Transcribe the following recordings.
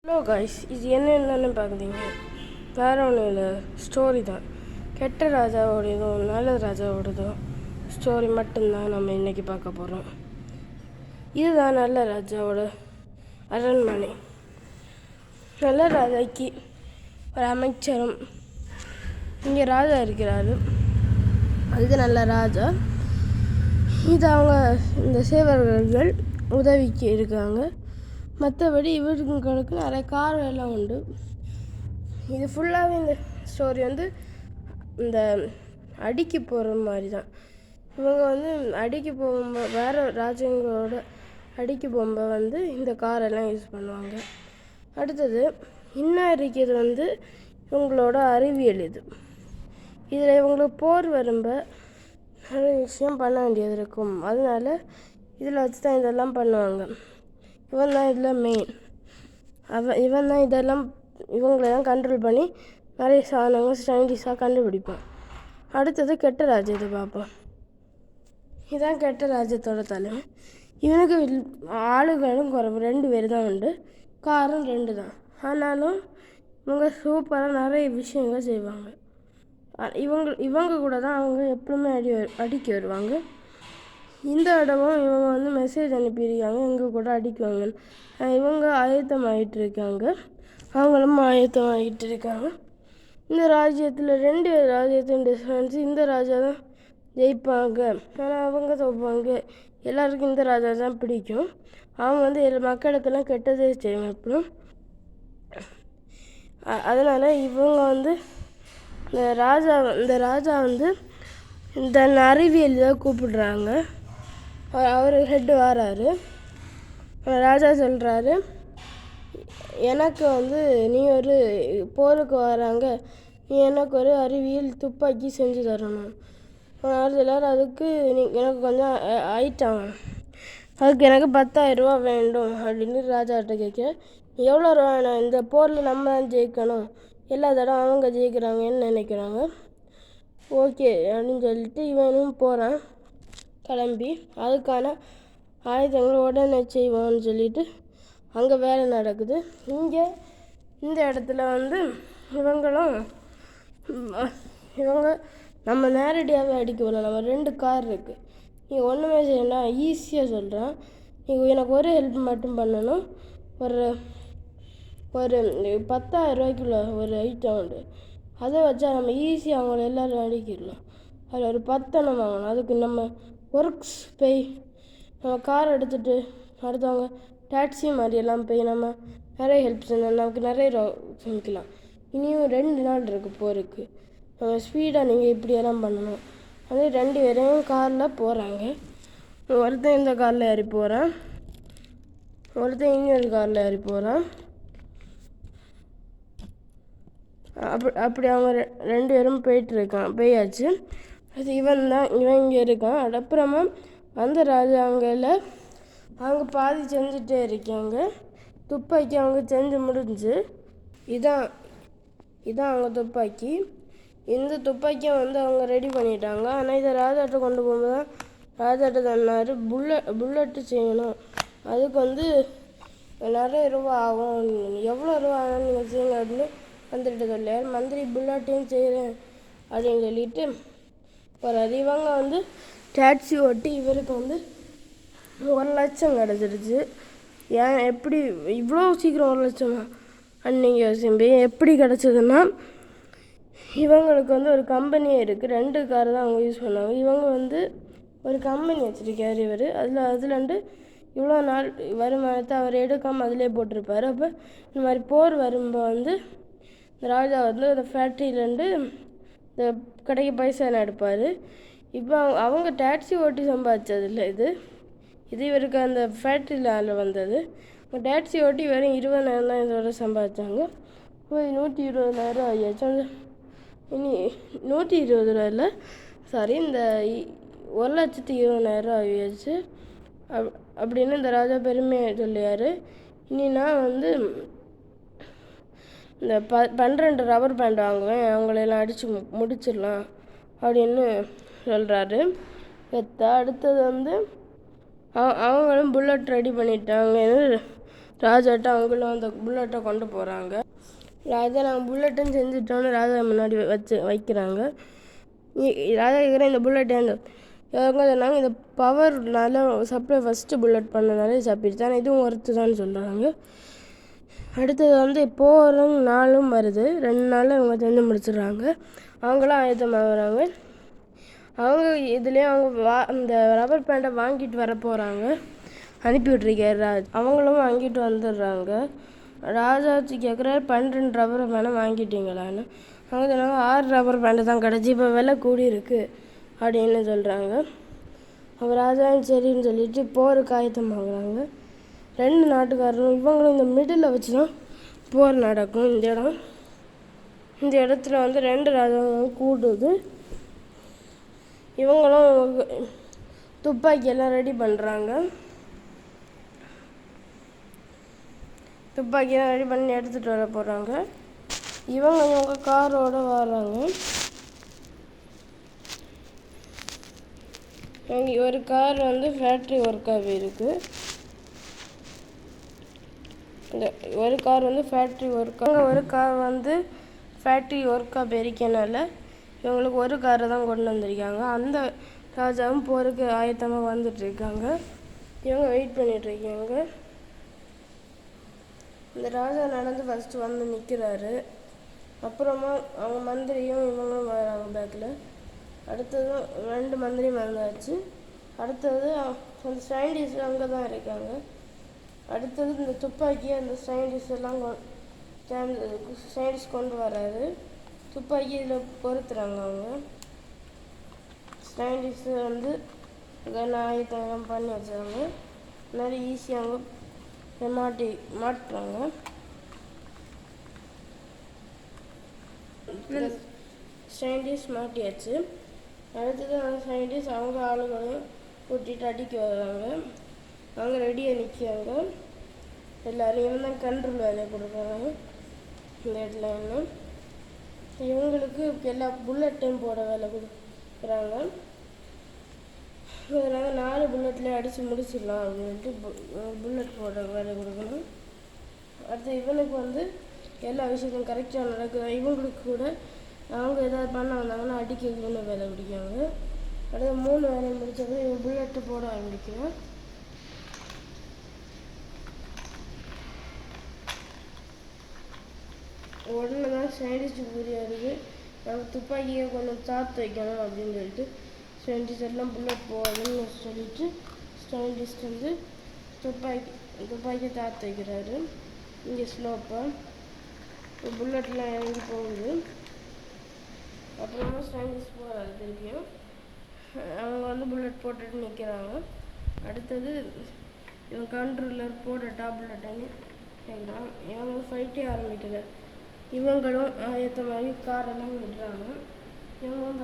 Hello guys, இது என்னென்னு பார்க்குறீங்க? வேறு ஒன்றும் இல்லை, ஸ்டோரி தான். கெட்ட ராஜாவோடதும் நல்ல ராஜாவோடதும் ஸ்டோரி மட்டும்தான் நம்ம இன்றைக்கி பார்க்க போகிறோம். இதுதான் நல்ல ராஜாவோட அரண்மனை. நல்ல ராஜாக்கு ஒரு அமைச்சரும் இங்கே ராஜா இருக்கிறாரு. அது நல்ல ராஜா. இது அவங்க இந்த சேவகர்கள் உதவிக்கு இருக்காங்க. மற்றபடி இவங்களுக்கு நிறைய காரம் எல்லாம் உண்டு. இது ஃபுல்லாகவே இந்த ஸ்டோரி இந்த அடிக்கு போகிற மாதிரி தான். இவங்க அடிக்கு போகும்போது வேறு ராஜ்யங்களோட அடிக்கு போகும்போது இந்த காரெல்லாம் யூஸ் பண்ணுவாங்க. அடுத்தது இன்னும் இருக்கிறது இவங்களோட அறிவியல். இதில் இவங்களுக்கு போர் வரும்போது நிறைய விஷயம் பண்ண வேண்டியது இருக்கும். அதனால இதில் வச்சு தான் இதெல்லாம் பண்ணுவாங்க. இவன் தான் இதில் மெயின். இவன் தான் இதெல்லாம் இவங்களெல்லாம் கண்ட்ரோல் பண்ணி நிறைய சாதனங்கள் சயின்டிஸ்டாக கண்டுபிடிப்பான். அடுத்தது கெட்ட ராஜ்யத்தை பார்ப்போம். இதுதான் கெட்ட ராஜ்யத்தோட தலைமை. இவனுக்கு ஆளுகளும் குறைவு, 2 பேர் தான் உண்டு. காரும் 2 தான். ஆனாலும் இவங்க சூப்பராக நிறைய விஷயங்கள் செய்வாங்க. இவங்க கூட தான் அவங்க எப்பவுமே அடிக்க வருவாங்க. இந்த இடமும் இவங்க மெசேஜ் அனுப்பியிருக்காங்க, எங்கள் கூட அடிக்குவாங்க. இவங்க ஆயத்தமாகிட்டு இருக்காங்க, அவங்களும் ஆயத்தமாகிட்டு இருக்காங்க. இந்த ராஜ்யத்தில் 2 ராஜ்யத்தின் டிஃப்ரென்ஸ். இந்த ராஜா தான் ஜெயிப்பாங்க, ஆனால் அவங்க தோப்பாங்க. எல்லாருக்கும் இந்த ராஜா தான் பிடிக்கும். அவங்க மக்களுக்கெல்லாம் கெட்டதே செய்வாங்க எப்பவும். அதனால் இவங்க இந்த ராஜா இந்த அறிவியல் தான் கூப்பிடுறாங்க. அவர் ஹெட்டு வராரு. ராஜா சொல்கிறாரு, எனக்கு நீ ஒரு போருக்கு வராங்க, நீ எனக்கு ஒரு அறிவியல் துப்பாக்கி செஞ்சு தரணும். எல்லாரும் அதுக்கு எனக்கு கொஞ்சம் ஐட்டம், அதுக்கு எனக்கு 10,000 ரூபா வேண்டும் அப்படின்னு ராஜாட்ட கேட்க, எவ்வளோ ரூபா வேணும்? இந்த போரில் நம்ம தான் ஜெயிக்கணும், எல்லா தடவை அவங்க ஜெயிக்கிறாங்கன்னு நினைக்கிறாங்க. ஓகே அப்படின்னு சொல்லிட்டு இவனும் போகிறான் கிளம்பி. அதுக்கான ஆயுதங்கள் உடனே செய்வோன்னு சொல்லிட்டு அங்கே வேலை நடக்குது. இங்கே இந்த இடத்துல இவங்க நம்ம நேரடியாகவே அடிக்க வரலாம். நம்ம 2 கார் இருக்குது. நீங்கள் ஒன்றுமே செய்யணும், ஈஸியாக சொல்கிறேன். நீங்கள் எனக்கு ஒரு ஹெல்ப் மட்டும் பண்ணணும். ஒரு 10,000 ரூபாய்க்குள்ள ஒரு ஐட்டம் உண்டு. அதை வச்சா நம்ம ஈஸியாக அவங்கள எல்லோரும் அடிக்கிடலாம். அதில் ஒரு 10 வாங்கணும். அதுக்கு நம்ம ஒர்க்ஸ் போய் நம்ம கார் எடுத்துகிட்டு அடுத்தவங்க டாக்ஸி மாதிரியெல்லாம் போய் நம்ம நிறைய ஹெல்ப் செய்யணும். நமக்கு நிறைய சமைக்கலாம். இனியும் 2 நாள் இருக்குது போருக்கு. நம்ம ஸ்பீடாக நீங்கள் இப்படியெல்லாம் பண்ணணும். 2 பேரையும் காரில் போகிறாங்க. ஒருத்தன் இந்த காரில் ஏறி போகிறான், ஒருத்தன் இன்னொரு காரில் ஏறி போகிறான். அப்படி அவங்க 2 பேரும் போயாச்சு. அது இவன் இங்கே இருக்கான். அப்புறமா அந்த ராஜாங்களில் அவங்க பாதி செஞ்சுட்டே இருக்காங்க. துப்பாக்கி அவங்க செஞ்சு முடிஞ்சு. இதான் அவங்க துப்பாக்கி. இந்த துப்பாக்கியை அவங்க ரெடி பண்ணிட்டாங்க. ஆனால் இதை ராஜாட்ட கொண்டு போகும்போது தான் ராஜாட்ட சொன்னார், புல்லட்டு செய்யணும், அதுக்கு நிறைய ரூபா ஆகும், எவ்வளோ ரூபா ஆனாலும் நீங்கள் செய்யுங்க அப்படின்னு மந்திரிட்ட சொல்லியார். மந்திரி புல்லட்டையும் செய்கிறேன் அப்படின்னு சொல்லிட்டு போகிறாரு. இவங்க டாக்ஸி ஓட்டி இவருக்கு 1 லட்சம் கிடச்சிருச்சு. ஏன் எப்படி இவ்வளோ சீக்கிரம் 1 லட்சமா அன்னைக்கு யோசிம்பி எப்படி கிடச்சதுன்னா, இவங்களுக்கு ஒரு கம்பெனியே இருக்குது. 2 கார் தான் அவங்க யூஸ் பண்ணுவாங்க. இவங்க ஒரு கம்பெனி வச்சுருக்காரு இவர். அதுலேருந்து இவ்வளோ நாள் வருமானத்தை அவர் எடுக்காமல் அதிலே போட்டிருப்பார். அப்போ இந்த மாதிரி போர் வரும்போது இந்த ராஜா அந்த ஃபேக்ட்ரியிலேருந்து இந்த கடைக்கு பைசா எடுப்பார். இப்போ அவங்க டாக்ஸி ஓட்டி சம்பாதிச்சதில்லை. இது இவருக்கு அந்த ஃபேக்ட்ரியில் வந்தது. டாக்ஸி ஓட்டி வெறும் 20,000 தான் இதோட சம்பாதிச்சாங்க. இப்போ 120,000 ஆகியாச்சு. இனி 120 ரூபா இல்லை, சாரி, இந்த 1,20,000 ஆகியாச்சு அப்படின்னு இந்த ராஜா பெருமையை சொல்லியார். இனி நான் இந்த 12 ரப்பர் பேண்ட் வாங்குவேன், அவங்களெல்லாம் அடித்து முடிச்சிடலாம் அப்படின்னு சொல்கிறாரு. அடுத்தது அவங்களும் புல்லட் ரெடி பண்ணிட்டாங்க. ராஜாட்ட அவங்களும் அந்த புல்லட்டை கொண்டு போகிறாங்க. ராஜா நாங்கள் புல்லட்டுன்னு செஞ்சுட்டோன்னு ராஜா முன்னாடி வைக்கிறாங்க. ராஜா கேட்குற இந்த புல்லட் இவங்க சொன்னாங்க இந்த பவர்னால சப்ளை ஃபஸ்ட்டு புல்லட் பண்ணனாலே சாப்பிடுச்சு, ஆனால் இதுவும் ஒர்த்து தான் சொல்கிறாங்க. அடுத்தது போகிற நாளும் வருது. 2 நாளில் இவங்க செஞ்சு முடிச்சிடுறாங்க. அவங்களும் ஆயத்தமாகறாங்க. அவங்க இதுலேயும் அவங்க அந்த ரப்பர் பேண்டை வாங்கிட்டு வர போகிறாங்க. அனுப்பி விட்ருக்காரு அவங்களும் வாங்கிட்டு வந்துடுறாங்க. ராஜாச்சி கேட்குறாரு 12 ரப்பர் பேண்டை வாங்கிட்டீங்களான்னு. அவங்க சொன்னாங்க 6 ரப்பர் பேண்டை தான் கிடச்சி, இப்போ விலை கூடி இருக்குது அப்படின்னு சொல்கிறாங்க. அப்போ ராஜாவும் சரின்னு சொல்லிட்டு போருக்கு ஆயத்தமாகறாங்க. 2 நாட்டுக்காரரும் இவங்களும் இந்த மிடில் வச்சு தான் போர் நடக்கும். இந்த இடத்துல 2 ராஜாவும் கூடுது. இவங்களும் துப்பாக்கியெல்லாம் ரெடி பண்ணுறாங்க. துப்பாக்கியெல்லாம் ரெடி பண்ணி எடுத்துகிட்டு வர போகிறாங்க. இவங்க காரோடு வர்றாங்க. ஒரு கார் ஃபேக்ட்ரி ஒர்க்காகவே இருக்குது. ஒரு கார் ஃபேக்ட்ரி ஒர்க்காக ஒரு கார் ஃபேக்ட்ரி ஒர்க்காக இருக்கனால இவங்களுக்கு ஒரு காரை தான் கொண்டு வந்திருக்காங்க. அந்த ராஜாவும் போருக்கு ஆயத்தமாக வந்துட்டுருக்காங்க. இவங்க வெயிட் பண்ணிகிட்ருக்காங்க. இந்த ராஜா நடந்து ஃபஸ்ட்டு நிற்கிறாரு. அப்புறமா அவங்க மந்திரியும் இவங்களும் வராங்க பேக்கில். அடுத்ததும் 2 மந்திரியும் வந்தாச்சு. அடுத்தது அந்த சயின்டிஸ்ட் அங்கே தான் இருக்காங்க. அடுத்தது இந்த துப்பாக்கியை அந்த சயின்டிஸ்ட் எல்லாம் சயின்டிஸ்ட் கொண்டு வராரு. துப்பாக்கி இதில் பொறுத்துறாங்க. அவங்க சயின்டிஸ்ட்டு கன் ஆயத்தம் பண்ணி வச்சாங்க. நிறைய ஈஸியாக மாட்டுறாங்க. சயின்டிஸ்ட் மாட்டியாச்சு. அடுத்தது அந்த சயின்டிஸ்ட் அவங்க ஆளுகளையும் கூட்டிகிட்டு அடிக்க வர்றாங்க. அவங்க ரெடியாக நிற்கிறாங்க. எல்லோரும் தான் கண்ட்ரோல் வேலையை கொடுக்குறாங்க. இந்த இடத்துல இவங்களுக்கு எல்லா புல்லட்டையும் போட வேலை கொடுக்குறாங்க. அதனால் 4 புல்லட்லேயே அடித்து முடிச்சிடலாம் அப்படின்ட்டு புல்லட் போட வேலை கொடுக்கணும். அடுத்து இவனுக்கு எல்லா விஷயத்தையும் கரெக்டாக நடக்குது. இவங்களுக்கு கூட அவங்க ஏதாவது பண்ண வந்தாங்கன்னா அடிக்கணும்னு வேலை பிடிக்காங்க. அடுத்து 3 வேலையை முடிச்சது இவன் புல்லட்டு போட ஆரம்பிக்கிறான். உடனே தான் சயின்டிஸ்ட்டுக்கு புரியாது நம்ம துப்பாக்கியை கொஞ்சம் தாத்து வைக்கணும் அப்படின்னு சொல்லிட்டு சயின்டிஸ்ட் எல்லாம் புல்லட் போகணும்னு சொல்லிட்டு சயின்டிஸ்ட் துப்பாக்கியை தாத்து வைக்கிறாரு. இங்கே ஸ்லோப்பாக புல்லட்லாம் இறங்கி போகுது. அப்புறமா சயின்டிஸ்ட் போகிறாரு திருப்பியும். அவங்க புல்லட் போட்டுட்டு நிற்கிறாங்க. அடுத்தது இவன் கண்ட்ரோலர் போடட்டா புல்லட்டான்னு கேட்குறான். இவங்க ஃபைட்டே ஆரம்பிக்கல. இவங்களும் ஆயத்தமாகி காரெல்லாம் விடுறாங்க. இவங்களும்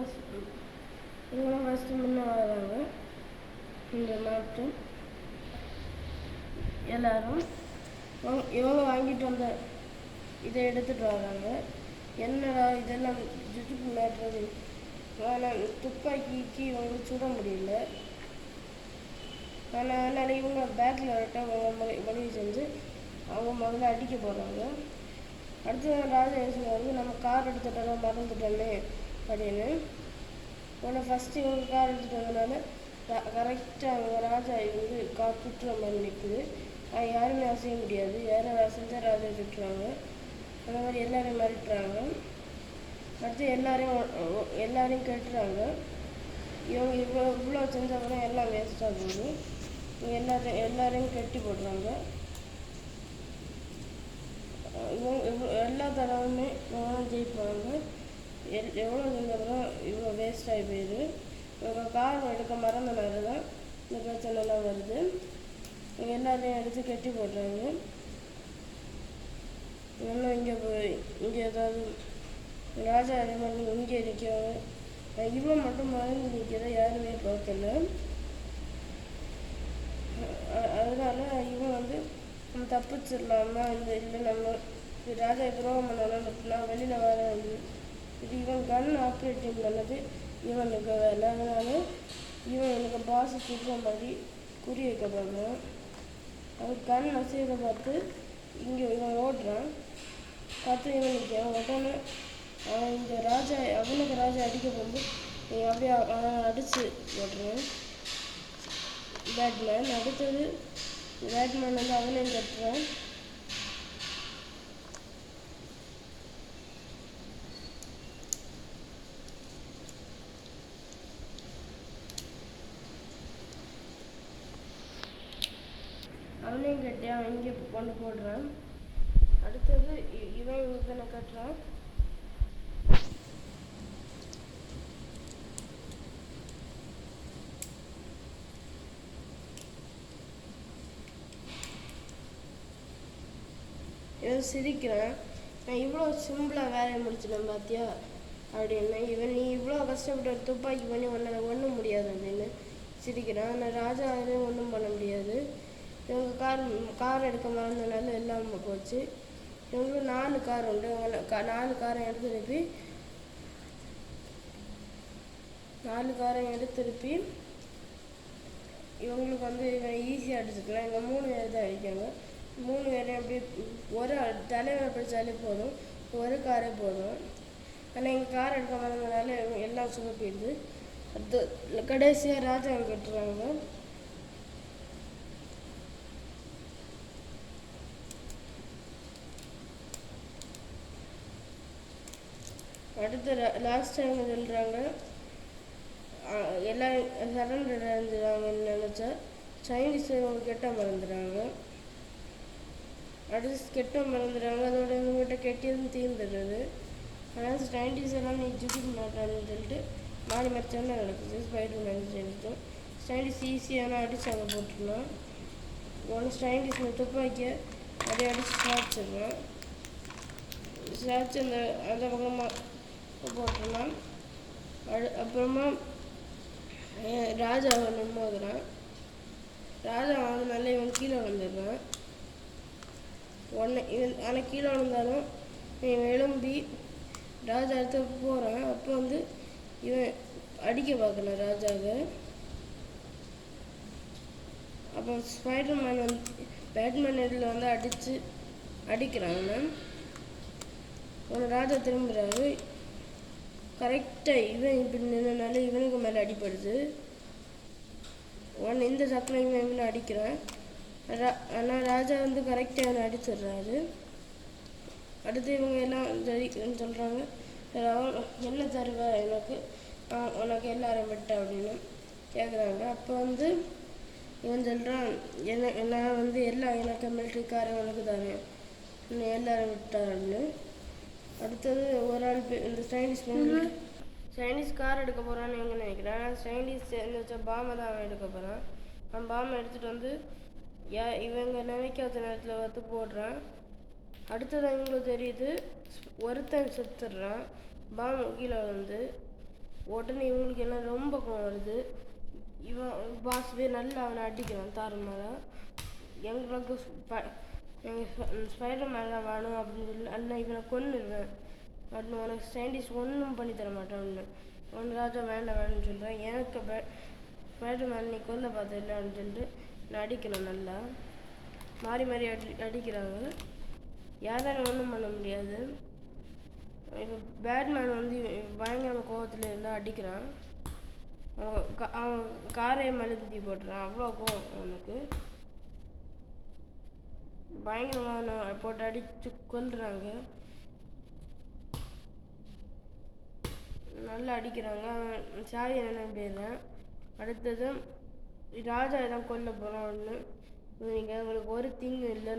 ஃபஸ்ட்டு முன்னே வராங்க. இந்த நாட்டு எல்லோரும் இவங்க வாங்கிட்டு வந்த இதை எடுத்துகிட்டு வராங்க. என்னடா இதெல்லாம் ஜுஜுக்கு மேட்டுறது, ஆனால் துப்பாக்கிக்கு இவங்க சுட முடியல. அதனால் இவங்க பேக்கில் விட்டு அவங்க வழி செஞ்சு அவங்க முதல்ல அடிக்க போகிறாங்க. அடுத்து ராஜா யோசிக்கிறாரு, நம்ம கார் எடுத்துட்டோம் மறந்துட்டோமே அப்படின்னு. உடனே ஃபஸ்ட்டு இவங்க கார் எடுத்துகிட்டு வந்தனால கரெக்டாக அவங்க ராஜா கார் சுற்றுற மாதிரி நிற்குது. யாருமே அசைய முடியாது. யாரும் அசைஞ்சால் ராஜா சுற்றுறாங்க. அந்த மாதிரி எல்லோரையும் மிரட்டுறாங்க. அடுத்து எல்லாரையும் கட்டுறாங்க. இவங்க இவ்வளோ செஞ்சப்பறம் எல்லாம் வேஸ்ட்டாக போகுது. எல்லாரையும் கட்டி போடுறாங்க. எல்லா தடவையுமே ஜெயிப்பாங்க. எவ்வளோ செஞ்சப்பறம் இவ்வளோ வேஸ்ட் ஆகி போயிடுது. இவங்க கார் எடுக்க மறந்தனால தான் இந்த பிரச்சனைலாம் வருது. எல்லாரையும் எடுத்து கட்டி போடுறாங்க. இன்னும் இங்கே ஏதாவது ராஜா அதே மாதிரி இங்கே நிற்கிறாங்க. இவன் மட்டும் மறைஞ்சு நிற்கிறத யாருமே பார்க்கல. அதனால இவன் நம்ம தப்பிச்சிடலாமா இல்லை நம்ம ராஜா துரோகம் பண்ணலாம் வெளியில் வர இது இவன் கன் ஆப்ரேட்டிங் பண்ணது இவனுக்கு வேலை. அதனால இவன் எனக்கு பாஸ் திட்டுற மாதிரி குறி வைக்க பார்க்குறான். அது கண் அசைவதை பார்த்து இங்கே இவன் ஓடுறான். பார்த்து இவன் நிற்கிறான். உடனே அவன் இந்த ராஜா அவனுக்கு ராஜா அடிக்க போகும்போது அப்படியே அவன் அடித்து ஓடுறான் பேட்மேன். அடுத்தது பேட்மேன் வந்து அவனையும் கட்டுறான். அவனையும் கட்டி அவன் இங்கே கொண்டு போடுறான். அடுத்தது இவன் இவனை கட்டுறான். இவன் சிரிக்கிறான். நான் இவ்வளோ சிம்பிளாக வேலையை முடிச்சிட்டேன் பார்த்தியா அப்படின்னு. இவன் நீ இவ்வளோ கஷ்டப்பட்டு ஒரு துப்பாக்கி பண்ணி ஒன்றால் ஒன்றும் முடியாது அப்படின்னு சிரிக்கிறான். ஆனால் ராஜா அதையும் ஒன்றும் பண்ண முடியாது. இவங்க கார் எடுக்க மறந்தனால எல்லாம் போச்சு. இவங்களுக்கு 4 கார் உண்டு. 4 காரை எடுத்து இவங்களுக்கு வந்து இவன் ஈஸியாக அடிச்சுக்கலாம். இவங்க 3 பேர் தான் அடிக்காங்க. 3 பேரையும் அப்படியே ஒரு தலைவரை பிடிச்சாலே போதும், ஒரு காரே போதும். ஆனால் எங்கள் கார் எடுக்க மறந்தனால எல்லாம் சுமப்பிடுது. அது கடைசியாக ராஜாவை கட்டுறாங்க. அடுத்து லாஸ்ட் டைம் சொல்கிறாங்க எல்லாம் சரண்டர் அடைஞ்சிடாங்கன்னு நினச்சா சைனீஸ் இவங்க கெட்ட மறந்துடுறாங்க. அடுத்து கெட்ட மறந்துடுறாங்க. அதோட இவங்ககிட்ட கெட்டியதும் தீர்ந்துடுறது. ஆனால் சைனீஸ் எல்லாம் நீ ஜுடிக்க மாட்டான்னு சொல்லிட்டு மாறி மறைச்சாலும் நடக்குது. ஸ்பைடர்மேன் சொல்லிட்டு சைனீஸ் ஈஸியான அடிச்சு அங்கே போட்டுருந்தோம். ஒன்று சைனீஸ் துப்பாக்கியை அப்படியே அடித்து சாப்பிச்சிடுறோம். சாப்பிச்சு அந்த பக்கமாக போட்டுருந்தான். அப்புறமா ராஜா ஒன்று மோதுறான். ராஜா வாங்கினால இவன் கீழே விழுந்துடுறான். ஆனால் கீழே விழுந்தாலும் இவன் எழும்பி ராஜா அடுத்து போகிறான். அப்போ வந்து இவன் அடிக்க பார்க்கணும் ராஜாவை. அப்போ ஸ்பைடர்மேன் வந்து பேட்மேன் இதில் வந்து அடிக்கிறாங்க. ஒரு ராஜா திரும்புகிறாரு. கரெக்டாக இவன் இப்படி நின்றனால இவனுக்கு மேலே அடிப்படுது. இந்த சக்கரை இவன் அடிக்கிறான். ஆனால் ராஜா வந்து கரெக்டாக அவனை அடிச்சிடுறாரு. அடுத்து இவங்க எல்லாம் சரி சொல்கிறாங்க, என்ன தருவ எனக்கு, உனக்கு எல்லாரும் விட்ட அப்படின்னு கேட்குறாங்க. அப்போ வந்து இவன் சொல்கிறான், நான் வந்து எனக்கு மிலிட்ரிக்காரன் உனக்கு தரேன், இன்னும் எல்லாரும் விட்டாருன்னு. அடுத்தது ஒரு ஆள் இந்த சைனீஸ் கார் எடுக்க போகிறான்னு இவங்க நினைக்கிறேன். சைனீஸ் வச்ச பாமை தான் அவன் எடுக்க போகிறான். அவன் பாமை எடுத்துகிட்டு வந்து இவங்க நினைக்காத நேரத்தில் வந்து போடுறான். அடுத்தது இவங்களுக்கு தெரியுது ஒருத்தன் செத்துடுறான். பாம்பு கீழே வந்து உடனே இவங்களுக்கு எல்லாம் ரொம்ப கோவம் வருது. இவன் பாஸ் போய் நல்லா அவனை அடிக்கிறான் தாறுமாறா. எங்களுக்கு ஸ்பைடர் மேன் தான் வேணும் அப்படின்னு சொல்லி அல்ல இவனை கொன்னுடுவேன் அப்படின்னு உனக்கு சயின்டிஸ்ட் ஒன்றும் பண்ணி தர மாட்டான்னு ஒன்று ராஜா வேண்டாம்னு சொல்கிறேன். எனக்கு ஸ்பைடர் மேன் நீ கொல்ல பார்த்தில்ல அப்படின்னு சொல்லிட்டு நான் அடிக்கணும். நல்லா மாறி மாறி அடிக்கிறாங்க. யாராலும் ஒன்றும் பண்ண முடியாது. இப்போ பேட்மேன் வந்து பயங்கரமாக கோவத்தில் இருந்தால் அடிக்கிறான். அவன் காரையை மழுத்தி போட்டுறான். அவ்வளோ கோவம் அவனுக்கு. பயங்கரமாக போட்டு அடித்து கொல்றாங்க. நல்லா அடிக்கிறாங்க. அவன் சாவி என்ன போயிடுறான். அடுத்தது ராஜா தான் கொல்ல போகிறான். ஒன்று நீங்கள் உங்களுக்கு ஒரு தீங்கு இல்லை,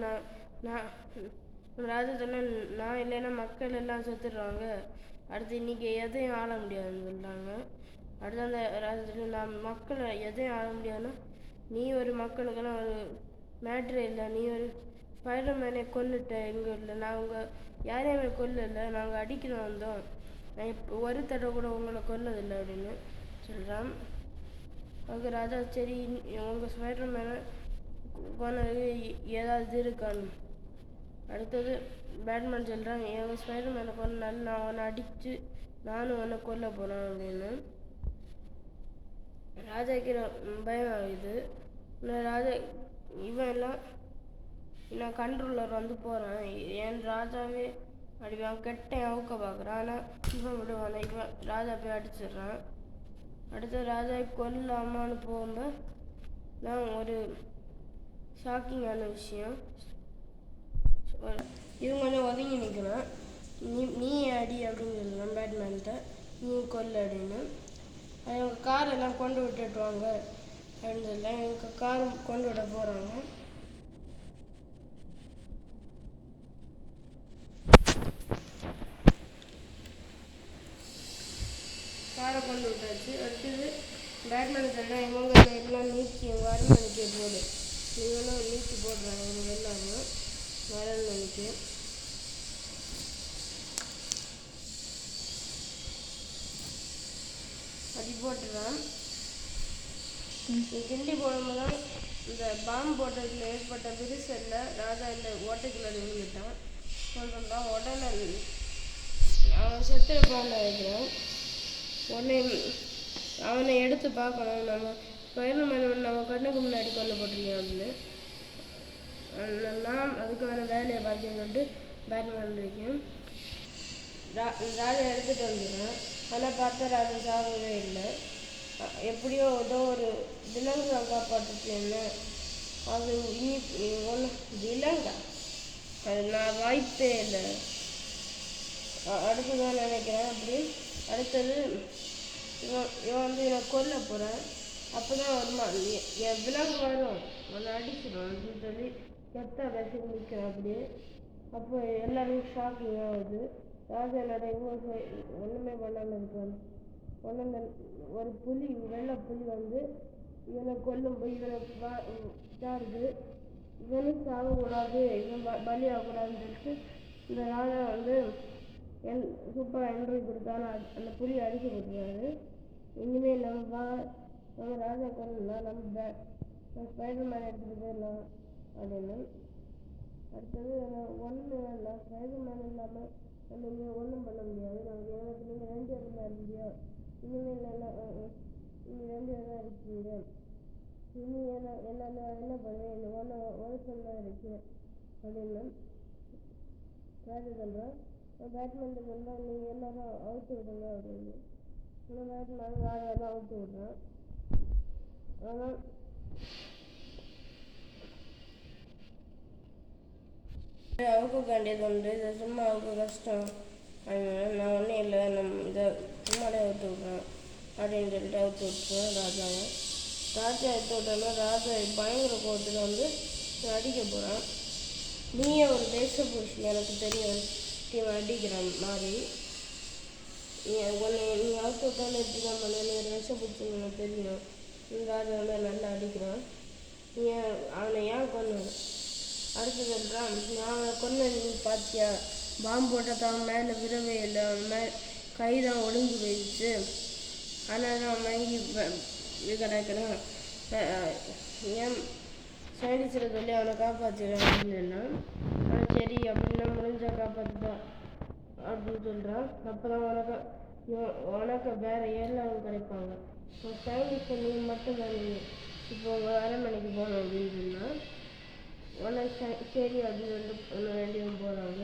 நான் ராஜா சொன்னால் நான் இல்லைன்னா மக்கள் எல்லாம் செத்துடுறாங்க, அடுத்து இன்றைக்கி எதையும் ஆள முடியாதுன்னு சொல்கிறாங்க. அடுத்து அந்த ராஜா சொல்லி நான் மக்களை எதையும் ஆள முடியாதுன்னா நீ ஒரு மக்களுக்கெல்லாம் ஒரு மேட்ரு இல்லை, நீ ஒரு ஸ்பைடர்மேனை கொல்லுட்ட எங்கள் வீட்டில், நான் உங்கள் யாரையுமே கொல்லலை, நாங்கள் அடிக்கணும் வந்தோம், நான் இப்போ ஒரு தடவை கூட உங்களை கொல்லதில்லை அப்படின்னு சொல்கிறான். அதுக்கு ராஜா சரி உங்கள் ஸ்பைடர்மேனை கொன்னது ஏதாவது இருக்கான்னு. அடுத்தது பேட்மேன் சொல்கிறான், எங்கள் ஸ்பைடர்மேனை கொன்னாலும் நான் அவனை அடித்து நானும் அவனை கொல்ல போகிறேன் அப்படின்னு. ராஜாக்கு பயம் ஆகுது. ராஜா இவன் எல்லாம் நான் கண்ட்ரோலர் வந்து போகிறேன். என் ராஜாவே அடிவான் கெட்டேன் அவுக்க பார்க்குறான். ஆனால் இவன் விடுவான். இவன் ராஜா போய் அடிச்சிடுறான். அடுத்து ராஜா கொல்லாமான்னு போகும்போது நான் ஒரு ஷாக்கிங்கான விஷயம். இவங்க கொஞ்சம் ஒதுங்கி நிற்கணும். நீ அடி அப்படின்னு சொல்லலாம் பேட்மேன்கிட்ட. நீ கொல்ல அப்படின்னு. அவங்க காரெல்லாம் கொண்டு விட்டுட்டு வாங்க அப்படின்னு சொல்ல எங்க கார் கொண்டு விட போகிறாங்க. காரை கொண்டு விட்டாச்சு. அடுத்தது பேட்மேன் சொன்னால் இவங்க எல்லாம் நீக்கி எங்கள் அரண்மனைக்கு போடு. இவங்களும் நீக்கி போடுறாங்க. இவங்க எல்லாரும் அரண்மனைக்கு. அப்படி போட்டுறான். கிண்டி போடும்போது தான் இந்த பாம்பு போட்டதில் ஏற்பட்ட விரிசலில் ராஜா இந்த ஓட்டைக்குள்ள விழுந்துட்டான். சொல்கிறான் உடனே அவன் செத்துருப்பான்னு நினைக்கிறான். உடனே அவனை எடுத்து பார்க்கணும். நம்ம ஸ்பைடர்மேன் நம்ம கண்ணுக்கு முன்னாடி கொல்லப்பட்டிருக்கோம் அப்படின்னு. நான் அதுக்கான வேலையை பார்க்கணுன்னு சொல்லிட்டு பேட்மேன் இருக்கேன். ராஜா எடுத்துகிட்டு வந்துடுறேன். ஆனால் பார்த்தா ராஜா சாகவே இல்லை. எப்படியோ ஏதோ ஒரு விலங்கு காப்பாற்றுச்சேன்னு அது இனி ஒன்று விலங்கா அது நான் வாய்ப்பே இல்லை. அடுத்துதான் நினைக்கிறேன். அப்படி அடுத்தது இவன் வந்து நான் கொல்ல போகிறேன். அப்போ தான் வருமா என் விலங்கு வரும் ஒன்று அடிச்சிடும் அப்படின்னு சொல்லி கெத்த பேசி நிற்கிறேன். அப்படியே அப்போ எல்லாருக்கும் ஷாக்கிங் ஆகுது. ராஜா என்னோட இவங்க ஒன்றுமே பண்ணாமல் இருக்காங்க. ஒன்று ஒரு புலி வெள்ளை புலி வந்து இவனை கொல்லும் போய் இவனை இதாகுது. இவனும் சாகக்கூடாது, இவன் பலியாகக்கூடாதுன்னு சொல்லிட்டு இந்த ராஜா வந்து சூப்பராக என்ட்ரி கொடுத்தாலும் அந்த புலி அடிச்சு கொடுத்துருவாரு. இனிமேல் நம்ம ராஜா கொல்லா நம்ம ஸ்பைடர்மேன் எடுத்துகிட்டு போயிடலாம் அப்படின்னு. அடுத்தது ஒன்று இல்லை ஸ்பைடர்மேன் இல்லாமல் நம்ம இங்கே ஒன்றும் பண்ண முடியாது. எனக்கு நீங்கள் 2 பேரும் தான் இருந்தியா, இனிமேல் நீங்கள் 2 பேர் தான் இருக்கீங்க. இனி என்ன பண்ணுவேன் ஒன்று தான் இருக்கேன் அப்படின்னு ராஜா சொல்கிறேன். பேட்மேன் சொன்னால் நீங்கள் எல்லாரும் அவுத்து விடுங்க அப்படின்னு. ஆனால் பேட்மேன் ராஜாலாம் அவுத்து விட்றேன். ஆனால் அவுக்க வேண்டியது உண்டு. இதை சும்மா அவுக்க கஷ்டம். நான் ஒன்றும் இல்லை இதை சும்மாலே அவுத்து விட்றேன் அப்படின்னு சொல்லிட்டு அவுத்து விட்டுருவேன் ராஜாவை. ராஜா எடுத்து விட்டோன்னா ராஜா பயங்கர கோவத்தில் வந்து அடிக்க போகிறான். நீயே ஒரு தேச புருஷி எனக்கு தெரியும் அடிக்கிற மாதிரி. நீ அவுத்து விட்டாலும் எப்படி தான் பண்ண நீ ஒரு தேச புருஷன் எனக்கு தெரியும். ராஜா வந்து நல்லா அடிக்கிறான். நீ அவனை ஏன் கொண்டு அடுத்து சொல்கிறான். நான் கொண்டு பார்த்தியா பாம்பு போட்டால் தான் மேலே விரவே இல்லை. அவன் கை தான் ஒளிஞ்சு போயிடுச்சு. ஆனால் தான் மயங்கி கிடக்கிறான். ஏன் சயின்டிஸ்டில் சொல்லி அவனை காப்பாற்றிடுறான் அப்படின்னா ஆனால் சரி அப்படின்னா முடிஞ்சா காப்பாற்றுதான் அப்படின்னு சொல்கிறான். அப்போ தான் உனக்கு வேறு எல்லாரும் கிடைப்பாங்க. சயின்டிஸ்ட் நீ மட்டும் தான் இப்போ உங்கள் அரண்மனைக்கு போகணும் அப்படின்னு சொன்னால் உனக்கு சரி அப்படின்னு சொல்லிட்டு 2 பேரும் போகிறாங்க.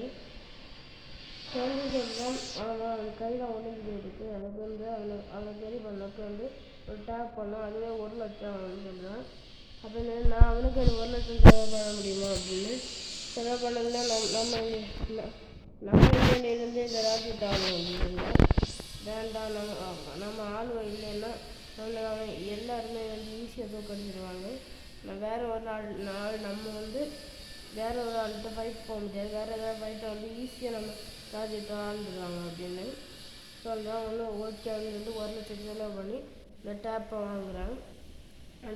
சயின்டிஸ்ட் தான் அவன் கையில் ஒழிஞ்சு போயிருக்கு. எனக்கு வந்து அவனை சரி பண்ணக்கு வந்து ஒரு டேப் பண்ணோம். அதுவே 1 லட்சம் அப்படின்னு சொல்கிறான். அப்படின்னு நான் அவனுக்கு 1 லட்சம் செலவு பண்ண முடியுமா அப்படின்னு செலவு பண்ணதுன்னா நம்ம இந்தியாவிலேருந்து இந்த ராஜ்யத்தை ஆகணும் அப்படின்னு வேண்டாம். நம்ம ஆளுவை இல்லைன்னா அவன் எல்லாருமே வந்து ஈஸியாக தோக்கடிச்சிடுவாங்க. வேறு ஒரு நாள் நம்ம வந்து வேறு ஒரு ஆள்கிட்ட ஃபைட் போக முடியாது. வேறு ஏதாவது ஃபைட்டை வந்து ஈஸியாக நம்ம ராஜ்யத்தை ஆழ்ந்துடுவாங்க அப்படின்னு சொல்கிறான். ஒன்றும் ஓகே அப்படின்னு சொல்லிட்டு 1 லட்சம் செலவு பண்ணி இந்த டேப்பை வாங்குகிறான்.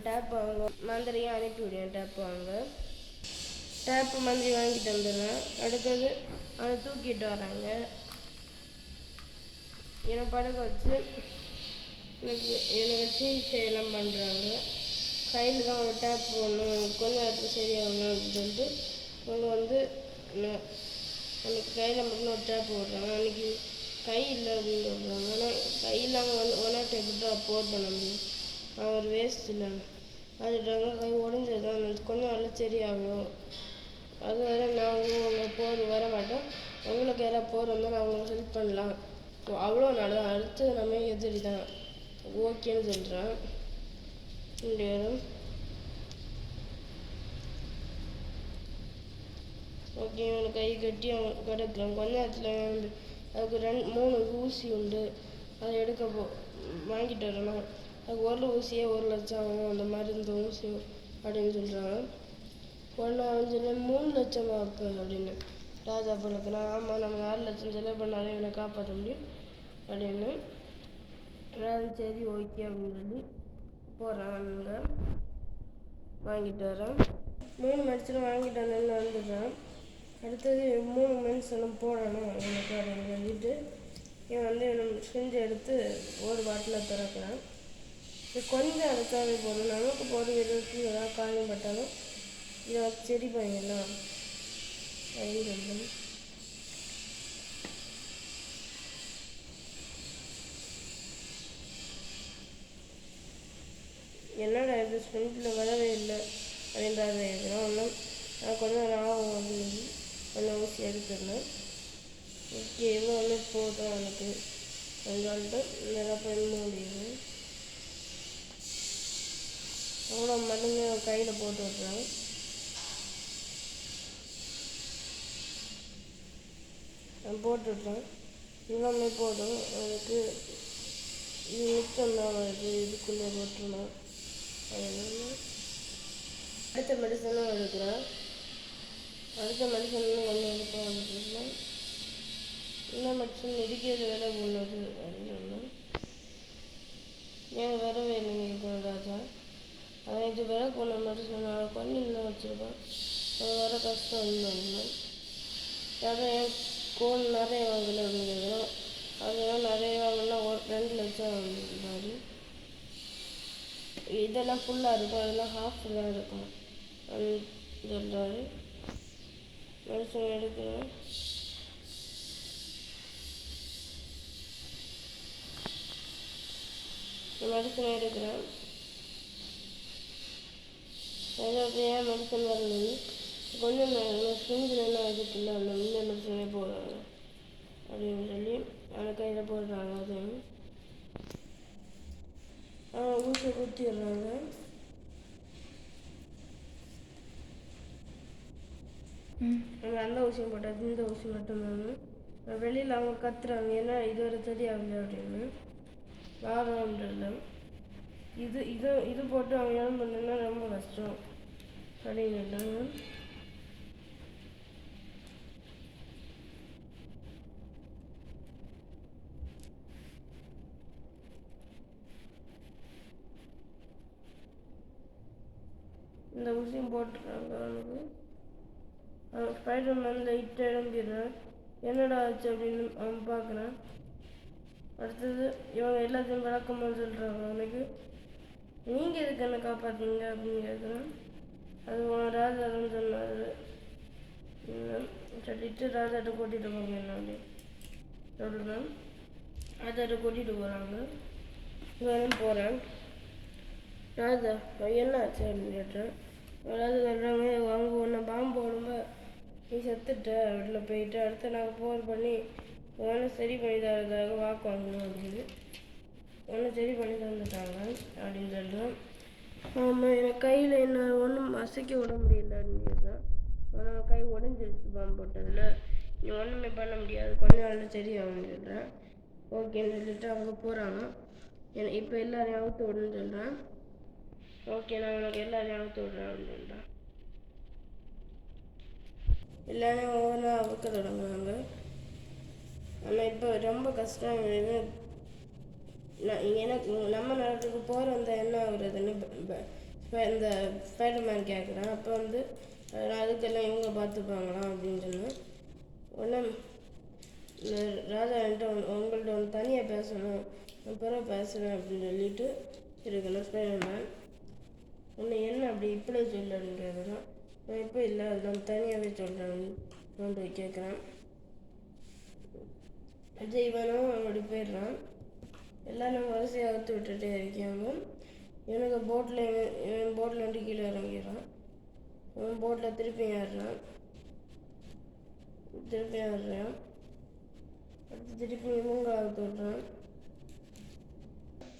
டேப் வாங்க மந்திரியை அனுப்பிவிடுவேன். டேப் வாங்க டேப்பு மந்திரி வாங்கிட்டு வந்துடுறேன். அடுத்தது அவனை தூக்கிட்டு வராங்க. என்னை படுக்க வச்சு எனக்கு சிகிச்சை எல்லாம் பண்ணுறாங்க. கையில் தான் ஒரு டேப் போடணும், கொஞ்சம் நேரத்தில் சரியாகணும் அப்படின்னு சொல்லிட்டு அவங்க வந்து அன்றைக்கி கையில் மட்டும் ஒரு டேப் போடுறாங்க. அன்றைக்கி கை இல்லை அப்படின்னு சொல்கிறாங்க. ஆனால் கை இல்லாமல் வந்து ஒன்றா டேப் தான் போட முடியும். ஒரு வேஸ்ட் இல்லை அதுட்டாங்க. கை உடஞ்சது தான் கொஞ்சம் நல்லா சரியாகும் அது வரை நான் உங்கள் போர் வர மாட்டோம். உங்களுக்கு யாராவது போர் வந்தால் நான் உங்களுக்கு ஹெல்ப் பண்ணலாம். அவ்வளோ நல்லதான். அடுத்தது நம்ம எதிரி தான். ஓகேன்னு சொல்கிறான். ரெண்டு பேரும் ஓகே. அவனை கை கட்டி அவன் கிடக்குறான். கொஞ்ச நேரத்தில் அதுக்கு 3 ஊசி உண்டு. அதை வாங்கிட்டு வரணும். அதுக்கு ஒரு ஊசியே 1 லட்சம் ஆகும். அந்த மாதிரி இந்த ஊசி அப்படின்னு சொல்கிறாங்க. ஒன்று அவன் சொல்ல 3 லட்சம் வைப்பேன் அப்படின்னு ராஜா பழக்கிறான். ஆமாம், நம்ம 4 லட்சம் செலவு பண்ணாலே இவனை காப்பாற்ற முடியும் அப்படின்னு. ராஜா சரி ஓகே அப்படின்னு சொல்லி போகிறான். அங்கே வாங்கிட்டு வரான். 3 மெடிசனும் வாங்கிட்டு வந்தேன்னு வந்துடுறான். அடுத்தது 3 மெடிசனும் போடணும் எனக்கு அப்படின்னு சொல்லிட்டு இவன் செஞ்சு எடுத்து ஒரு பாட்டில் திறக்கிறான். இது கொஞ்சம் அரைச்சாவே போதும். நமக்கு போகிற விதத்துக்கு ஏதாவது காயம் பட்டாலும் இதை சரி பண்ணிடலாம் அப்படின்னு சொல்லணும். என்னடா இது ஸ்ப்ரிண்டில் வரவே இல்லை அப்படின்றாரு எழுதுனா ஒன்றும் நான் கொஞ்சம் நேரம் ஆகும் அப்படின்னு கொஞ்சம் ஊசி எடுத்துருந்தேன். ஓகே இவ்வளோ போதும் எனக்கு சொல்லிட்டு நிறையா பண்ண முடியுது. அவ்வளோ மருந்து கையில் போட்டு விட்றாங்க. நான் போட்டுவிட்றேன். இவ்வளோமே போதும் எனக்கு. இது மிச்சம் தான் வருது. இதுக்குள்ளே போட்டுருணும். அதனால அடுத்த மெடிசனும் எடுக்கிறேன். அடுத்த மெடிசனும் கொஞ்சம் எடுக்க வந்துருக்கேன். இந்த மெடிசன் இடிக்கிறது வேலை முன்னது அப்படின்னு சொன்னேன். ஏன் வரவே இல்லைங்க இருக்கணும் ராஜா. அவன் இது வேலை கொண்ட மெடிசன் கொஞ்சம் இன்னும் வச்சுருக்கான். அது வர கஷ்டம் இல்லைன்னு ராஜா. என் கோல் நிறைய வாங்கல அப்படின்னு கேட்குறோம். அதெல்லாம் நிறைய வாங்கினா 2 லட்சம் வாங்கினாரு. இதெல்லாம் ஃபுல்லாக இருக்கும், அதெல்லாம் ஹாஃப் தான் இருக்கும் அப்படின்னு சொல்கிறாரு. மெடிசன் எடுக்கிறேன். மெடிசன் எடுக்கிறேன். ஏதாவது ஏன் மெடிசன் வரலன்னு கொஞ்சம் ஸ்ப்ரிங்கில் என்ன இருக்குல்ல அந்த இந்த மெடிசனே போடுறாங்க அப்படின்னு சொல்லி அந்த கையில் போடுறாங்க. அதையும் ஊசி குத்திடுறாங்க. நம்ம அந்த ஊசியும் போட்டால் இந்த ஊசி மட்டும்தாங்க. வெளியில் அவங்க கத்துறாங்க, ஏன்னா இதுவரை சரியாகல அப்படின்னு. வாரம்ன்றல இது இது இது போட்டு அவங்க ஏன் பண்ணுன்னா ரொம்ப கஷ்டம் அப்படின்னு. இந்த ஊசியும் போட்டுருக்காங்க. அவனுக்கு ஸ்பைடர்மேன் லைட்டாக இழம்பிடுறான். என்னடா ஆச்சு அப்படின்னு அவன் பார்க்குறான். அடுத்தது இவங்க எல்லாத்தையும் விளக்கமாக சொல்கிறாங்க. அவனுக்கு நீங்கள் எதுக்கு என்ன காப்பாற்றீங்க அப்படின்னு கேட்குறான். அது ராஜான்னு சொன்னார் சொல்லிட்டு ராஜாட்ட கூட்டிகிட்டு போங்க என்ன அப்படின்னு சொல்லுறேன். ராஜாட்ட கூட்டிகிட்டு போகிறாங்க. இவனும் போகிறேன். ராஜா என்ன ஆச்சு அப்படின்னு கேட்டேன். ராஜா சொல்கிறாங்க, அவங்க ஒன்று பாம்பு போடும்போது நீ செத்துட்ட வீட்டில் போயிட்டு அடுத்து நாங்கள் போர் பண்ணி ஒன்று சரி பண்ணி தரதுக்காக வாக்கு வாங்கணும் அப்படின்னு ஒன்று சரி பண்ணி தந்துட்டாங்க அப்படின்னு சொல்கிறேன். ஆமாம், எனக்கு கையில் என்ன ஒன்றும் அசைக்க விட முடியல அப்படின்னு கேட்டேன். ஆனால் கை உடஞ்சிருச்சு பாம்பு போட்டதில், நீ ஒன்றுமே பண்ண முடியாது, கொஞ்ச நாளில் சரியாகும்னு சொல்கிறேன். ஓகேன்னு சொல்லிட்டு அவங்க போகிறாங்க. இப்போ எல்லோரையும் அவுத்து விடுன்னு சொல்கிறேன். ஓகே, நான் உனக்கு எல்லாரையும் அவுத்து விட்றேன் அப்படின்னு சொல்கிறேன். எல்லாரையும் ஒவ்வொன்றா அவுக்க தொடங்குவாங்க. ஆனால் இப்போ ரொம்ப கஷ்டம். எனக்கு நம்ம நாட்டுக்கு போகிற அந்த என்ன ஆகுறதுன்னு இந்த ஸ்பைடர்மேன் கேட்குறான். அப்போ அதுக்கெல்லாம் இவங்க பார்த்துப்பாங்களாம் அப்படின்னு சொன்னேன். உடனே இந்த ராஜா என்கிட்ட உங்கள்கிட்ட ஒன்று தனியாக பேசணும், நான் பிறகு பேசுகிறேன் அப்படின்னு சொல்லிட்டு இருக்கணும் ஸ்பைடர்மேன். உன்னை என்ன அப்படி இப்படி சொல்ல அப்படின்னு கேட்குறான். நான் இப்போ இல்லை, அது நம்ம தனியாகவே சொல்கிறேன் கொண்டு போய் கேட்குறான். விஜய் இவனும் அப்படி போயிடுறான். எல்லோரும் வரிசையாக அவுத்து விட்டுட்டே இருக்காங்க. இவனுக்கு போட்டில் கீழே இறங்கிடுறான். இவன் போட்டில் திருப்பி ஏறுறான். திருப்பி வர்றேன். அடுத்து திருப்பி இவங்க தொடுறேன்.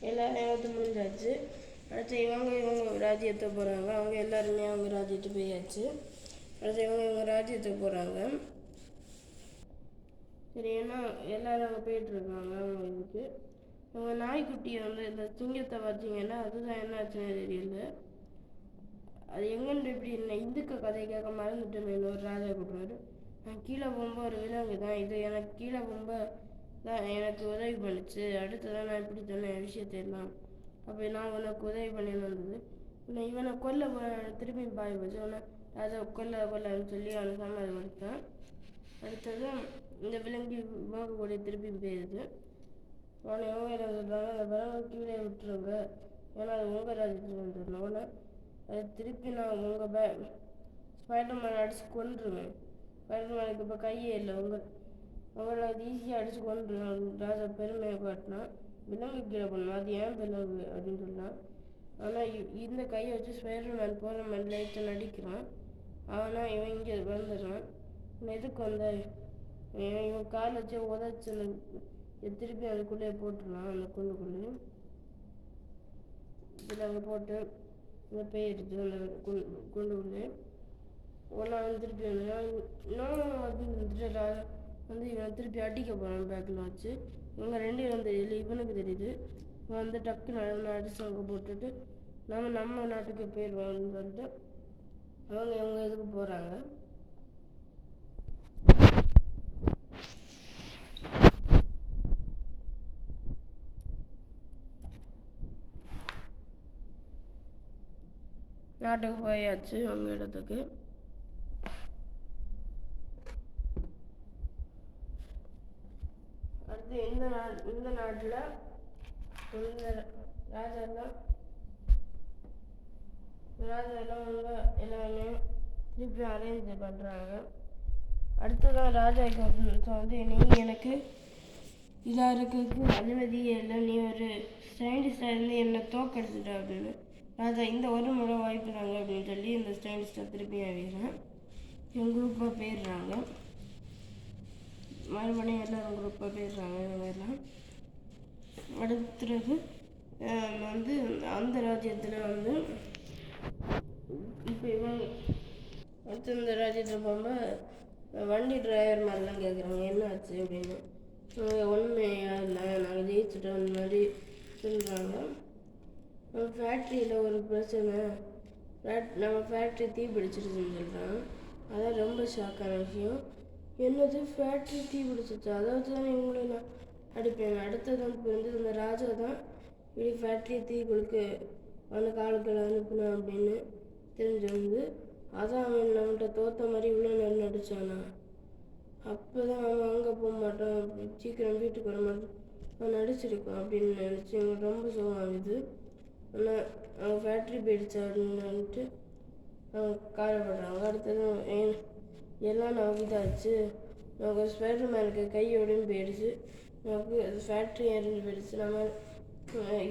எல்லோரும் ஏகத்து முடிஞ்சாச்சு. அடுத்து இவங்க ராஜ்யத்தை போகிறாங்க. அவங்க எல்லாருமே அவங்க ராஜ்யத்துக்கு போயாச்சு. அடுத்து இவங்க ராஜ்யத்துக்கு போகிறாங்க. சரி, ஏன்னா எல்லோரும் அங்கே போயிட்டுருக்காங்க. அவங்க இதுக்கு அவங்க நாய்க்குட்டியை இந்த சிங்கத்தை பார்த்தீங்கன்னா அதுதான் என்ன ஆச்சுன்னு தெரியல. அது எங்கன்னு இப்படி இந்துக்க கதை கேட்க மறந்துட்டேன். இன்னொரு ராஜா கூப்பிடுவார். நான் கீழே போகும்போது ஒரு விலங்கு தான் இது எனக்கு கீழே போகும்போது தான் எனக்கு உதவி பண்ணிச்சு. அடுத்ததான் நான் இப்படி சொன்னேன் விஷயத்தையெல்லாம். அப்போ நான் உனக்கு உதவி பண்ணின்னு வந்தது. இவனை கொல்ல திருப்பி பாய் போச்சு. உன்னை ராஜா கொல்லன்னு சொல்லி அவனை சமாளித்தான். அடுத்தது இந்த விலங்கு கூட திருப்பி போயிடுது. அவனை எவங்க என்ன சொல்கிறாங்க, அந்த விலங்கு கீழே விட்டுருங்க, ஏன்னா அது உங்கள் ராஜ்யத்துக்கு வந்துடணும். ஆனால் அது திருப்பி நான் உங்கள் ஸ்பைடர்மேன் அடித்து கொண்டுருவேன். ஸ்பைடர்மேனுக்கு இப்போ கையே இல்லை. உங்களை அது ஈஸியாக அடித்து கொண்டுருவேன். ராஜா பெருமையை காட்டினா விலங்கு கீழே பண்ணணும். அது ஏன் விலங்கு அப்படின்னு சொன்னான். ஆனால் இந்த கையை வச்சு ஸ்பைடர்மேன் போகிற மாதிரி லைட்டாக நடிக்கிறான். ஆனால் இவன் இங்கே வந்துடுறான். எதுக்கு வந்தா இவன் கால் வச்சு உதச்சி திருப்பி அதுக்குள்ளே போட்டுருவான். அந்த குண்டுக்குள்ளே இதில் அங்கே போட்டு இந்த பெயர்த்து அந்த குண்டுக்குள்ளே ஒன்றா திருப்பி இன்னும் அப்படின்னு இவன் திருப்பி அடிக்க போகிறான் பேக்கில் வச்சு. இவங்க ரெண்டு பேரும் தெரியல, இவனுக்கு தெரியுது. இவன் டக்குன்னு அடிச்சு அங்கே போட்டுட்டு நம்ம நாட்டுக்கு போயிடுவான்னு சொல்லிட்டு இவங்க இதுக்கு போகிறாங்க. நாட்டுக்கு போயாச்சு அவங்க இடத்துக்கு. அடுத்து இந்த நாட்டில் இந்த ராஜாலாம் அவங்க எல்லாமே திருப்பி அரேஞ்ச் பண்ணுறாங்க. அடுத்ததான் ராஜாவுக்கு நீ எனக்கு இதாக இருக்கிறதுக்கு அனுமதியே இல்லை, நீ ஒரு சயின்டிஸ்டாக இருந்து என்னை தோக்கடிச்சிட்ட அப்படின்னு. ராஜா இந்த ஒரு முறை வாய்ப்பு தாங்க அப்படின்னு சொல்லி இந்த சயின்டிஸ்டை திருப்பி ஆகிடுறேன். என் குரூப்பாக போயிடுறாங்க. மறுபடியும் எல்லோரும் குரூப்பாக போயிடுறாங்க. இந்த மாதிரிலாம் அடுத்தது அந்த ராஜ்யத்தில் இப்போ இவங்க அடுத்து இந்த ராஜ்யத்தில் போகும்போது வண்டி டிரைவர் மாதிரிலாம் கேட்குறாங்க என்ன ஆச்சு அப்படின்னு. ஒன்றுமே இல்லை, நாங்கள் ஜெயிச்சுட்டோம் அந்த மாதிரி சொல்கிறாங்க. நம்ம ஃபேக்ட்ரியில் ஒரு பிரச்சனை, நம்ம ஃபேக்ட்ரி தீ பிடிச்சிருச்சுன்னு சொல்கிறாங்க. அதான் ரொம்ப ஷாக்கான விஷயம். என்னது ஃபேக்ட்ரி தீ பிடிச்சிச்சு, அதை வச்சு தான் இவங்களை நான் அடிப்பேன். அடுத்தது இந்த ராஜா தான் இப்படி ஃபேக்ட்ரி தீ கொடுக்க காலத்தில் அனுப்பினேன் அப்படின்னு தெரிஞ்சு அதான் அவன் நம்மகிட்ட தோற்ற மாதிரி இவ்வளோ நேரம் நடித்தானா. அப்போ தான் அவன் அங்கே போக மாட்டான், சீக்கிரம் வீட்டுக்கு வர மாட்டான், அவன் நடிச்சிருக்கான் அப்படின்னு நினச்சி எங்களுக்கு ரொம்ப சோகமாகுது. ஆனால் அவன் ஃபேக்ட்ரி போயிடுச்சு அப்படின்ட்டு அவங்க காயப்படுறாங்க. அடுத்தது எல்லாம் நமக்கு இதாச்சு, நமக்கு ஸ்பைடர்மேனுக்கு கையோடையும் போயிடுச்சு, நமக்கு அது ஃபேக்ட்ரி எரிஞ்சு போயிடுச்சு.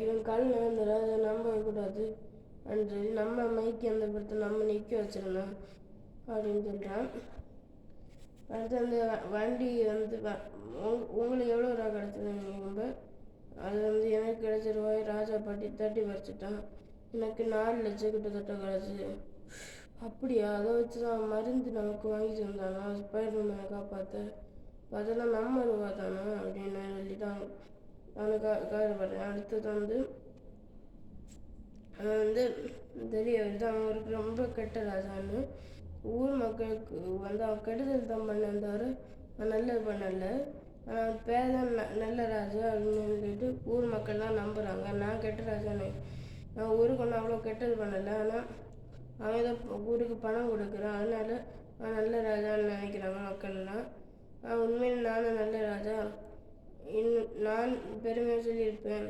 இவன் காலில் அந்த ராஜா நம்பக்கூடாது அப்படின்னு சொல்லி நம்ம மைக்கு அந்த படத்தை நம்ம நிற்க வச்சிடலாம் அப்படின்னு சொல்கிறான். அடுத்து அந்த வண்டி உங்களுக்கு எவ்வளோ ரூபா கிடச்சது? அது எனக்கு கிடைச்ச ரூபாய் ராஜா பாட்டி தட்டி பறிச்சிட்டான். எனக்கு 4 லட்சம் கிட்டத்தட்ட கிடச்சிது. அப்படியா, அதை வச்சு தான் மருந்து நமக்கு வாங்கி தந்தானா ஸ்பைடர்மேனை காப்பாற்ற. அதெல்லாம் நம்ம ரூபா தானா அப்படின்னு சொல்லிட்டான். நான் காயப்படுறேன். அடுத்தது அவன் தெரிய வருது அவன் ஒரு ரொம்ப கெட்ட ராஜான்னு. ஊர் மக்களுக்கு அவன் கெடுதல் தான் பண்ண தவிர அவன் நல்லது பண்ணலை. ஆனால் பேர் தான் நல்ல ராஜா அப்படின்னு சொல்லிட்டு ஊர் மக்கள் தான் நம்புகிறாங்க. நான் கெட்ட ராஜான்னு. நான் ஊருக்கு ஒன்றும் அவ்வளோ கெட்டது பண்ணலை, ஆனால் அவன் தான் ஊருக்கு பணம் கொடுக்குறான், அதனால நான் நல்ல ராஜான்னு நினைக்கிறாங்க மக்கள்லாம். உண்மையில் நானும் நல்ல ராஜா, நான் பெருமையாக சொல்லியிருப்பேன்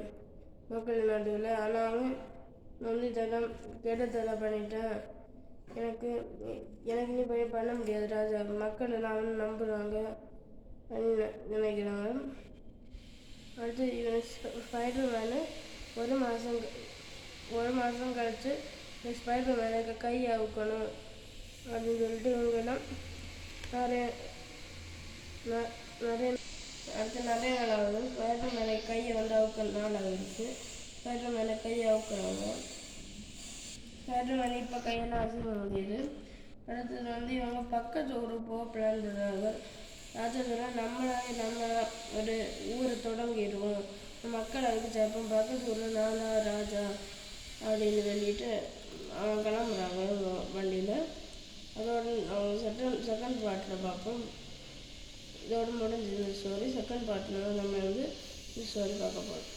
மக்கள் நடுவில். ஆனால் அவன் இதெல்லாம் கெட்டதெல்லாம் பண்ணிட்டேன், எனக்கு நீ பண்ண முடியாது ராஜா, மக்கள் எல்லாம் நம்புகிறாங்க அப்படின்னு நினைக்கிறாங்க. அடுத்து இவன் ஸ்பைடர்மேனு ஒரு மாதம் கழித்து ஸ்பைடர்மேனுக்கு கை அவுக்கணும் அப்படின்னு சொல்லிட்டு இவங்கெல்லாம் நிறைய அடுத்து நிறைய நாள் ஆகுது. ஸ்பைடர் மேலே கையை வந்து அவுக்கிற நாள் ஆகிடுச்சு. ஸ்பைடர் மேலே கையை அவுக்குறாங்க. ஸ்பைடர் மேலே இப்போ கையெல்லாம் அசைக்க முடியுது. அடுத்தது வந்து இவங்க பக்கத்து ஊருக்கு போக பிளான் பண்ணுறாங்க. ராஜா சொன்னால் நம்ம ஒரு ஊரை தொடங்கிடுவோம், மக்கள் அதுக்கு சேர்ப்போம், பக்கத்து ஊரில் நான் தான் ராஜா அப்படின்னு சொல்லிட்டு அவங்க கிளம்புறாங்க வண்டியில். அதோட அவங்க செகண்ட் பார்ட்டில் பார்ப்போம். இதோடு முடிஞ்சது ஸ்டோரி. செகண்ட் பார்ட்டில் நம்ம வந்து இந்த ஸ்டோரி பார்க்க போகிறோம்.